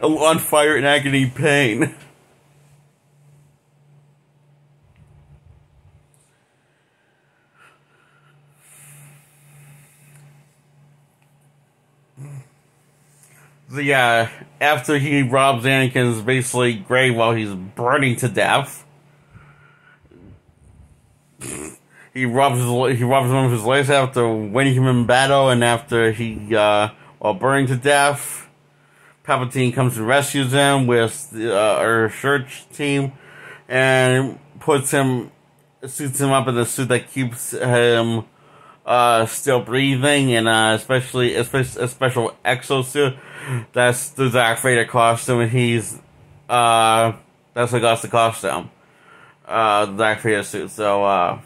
on fire in agony pain. So yeah, after he robs Anakin's basically grave while he's burning to death, he robs one of his legs after winning him in battle, and after he while burning to death, Palpatine comes and rescues him with our church team, and suits him up in the suit that keeps him still breathing, and especially a special exosuit. That's the Darth Vader costume, and that's what got the costume, the Darth Vader suit. So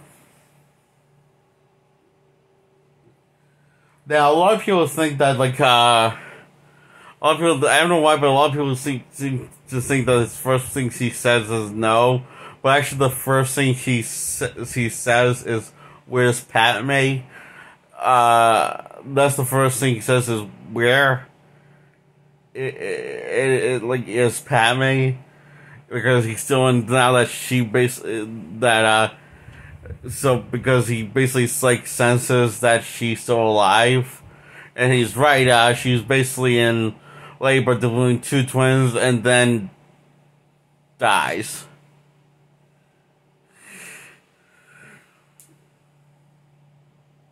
now a lot of people think that a lot of people, I don't know why, but a lot of people seem to think that his first thing he says is no, but actually the first thing he says is, "Where's Padme?" That's the first thing he says is, "Where?" Is Padme, because he's still in now that she basically because he basically senses that she's still alive, and he's right. She's basically in labor delivering two twins, and then dies.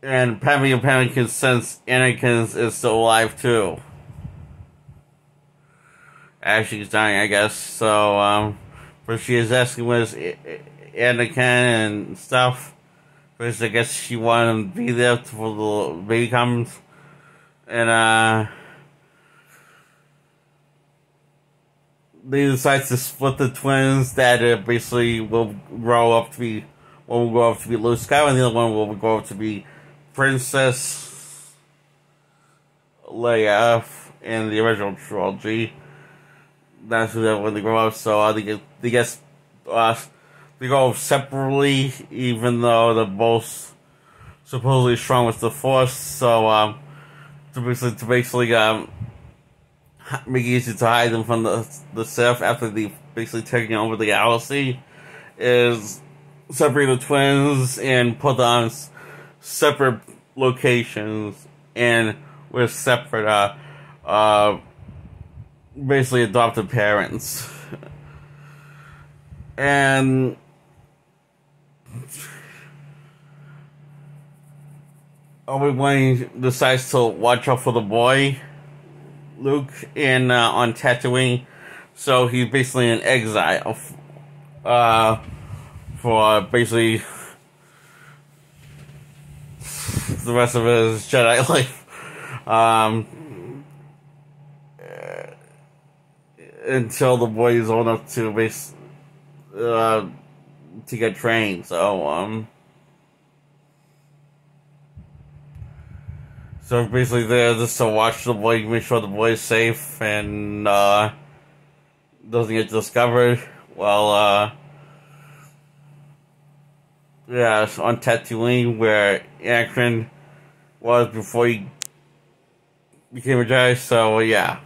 And Padme can sense Anakin is still alive too, as she's dying, I guess. So, but she is asking where's Anakin and stuff. Because I guess she wanted him to be there before the baby comes. And, they decide to split the twins that basically will grow up to be, one will grow up to be Luke Skywalker, and the other one will grow up to be Princess Leia in the original trilogy. That's when they grow up. So they go separately, even though they're both supposedly strong with the Force. So to basically make it easy to hide them from the Sith after they basically taking over the galaxy, is separate the twins and put them on separate locations and with separate basically adopted parents. And Obi-Wan decides to watch out for the boy Luke on Tatooine, so he's basically in exile for basically the rest of his Jedi life. Until the boy is old enough to get trained. So basically they're just to watch the boy, make sure the boy is safe and doesn't get discovered. Well, yeah, it's on Tatooine where Anakin was before he became a Jedi. So yeah.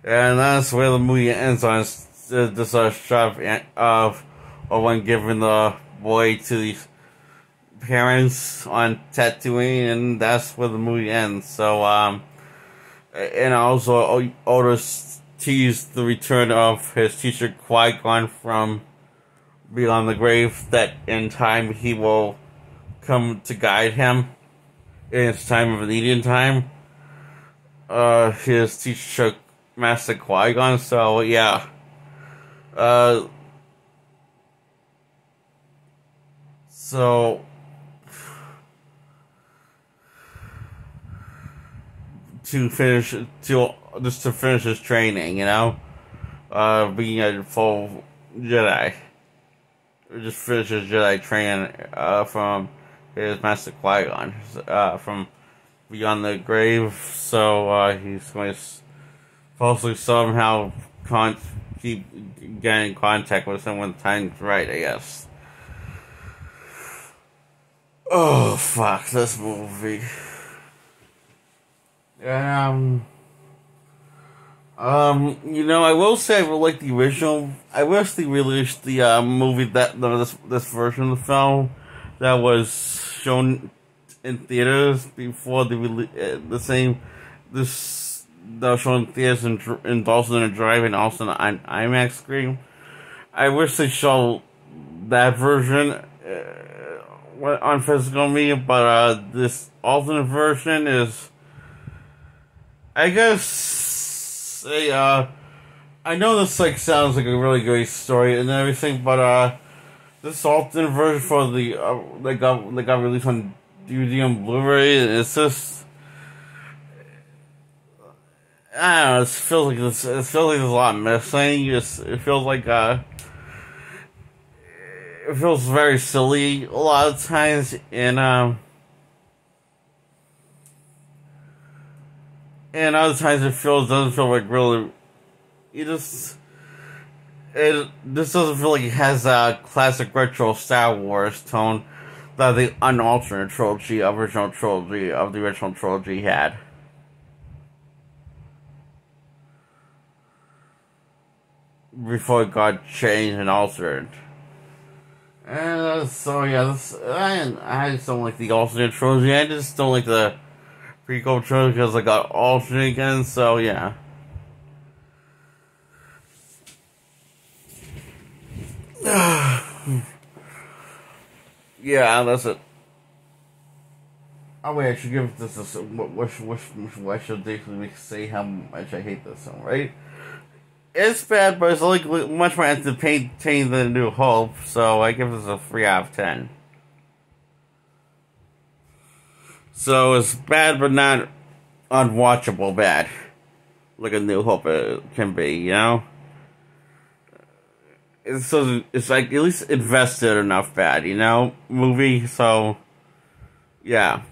And that's where the movie ends on this shot of one giving the boy to these parents on Tatooine, and that's where the movie ends. So, and also Oda teased the return of his teacher Qui-Gon from beyond the grave, that in time he will come to guide him in his time of Indian time. His teacher Master Qui-Gon, so yeah. So to finish his training, being a full Jedi. Just finish his Jedi training from his Master Qui-Gon from beyond the grave. So he's going to possibly somehow keep getting in contact with him when the time's right, I guess. Oh, fuck, this movie. I will say I would like the original. I wish they released the movie that this version of the film that was shown in theaters before the same this that was shown in theaters in Dawson and Drive and also on IMAX screen. I wish they showed that version on physical media, but this alternate version is, I guess, I know this sounds like a really great story and everything, but this alternate version for the that got released on DVD and Blu-ray, it's just, I don't know. It feels like there's a lot missing. It feels like it feels very silly a lot of times, and other times doesn't feel like really. This doesn't feel like it has a classic retro Star Wars tone that the unaltered trilogy, of the original trilogy had. Before it got changed and altered. And so yeah, I just don't like the alternate trilogy. I just don't like the prequel trilogy because I got alternate again. So yeah. Yeah, that's it. Oh wait, I should give this a what should basically say how much I hate this song, right? It's bad, but it's like much more entertaining than New Hope, so I give this a 3 out of 10. So it's bad, but not unwatchable bad, like a New Hope can be, you know? It's like at least invested enough bad, you know? Movie, so, yeah.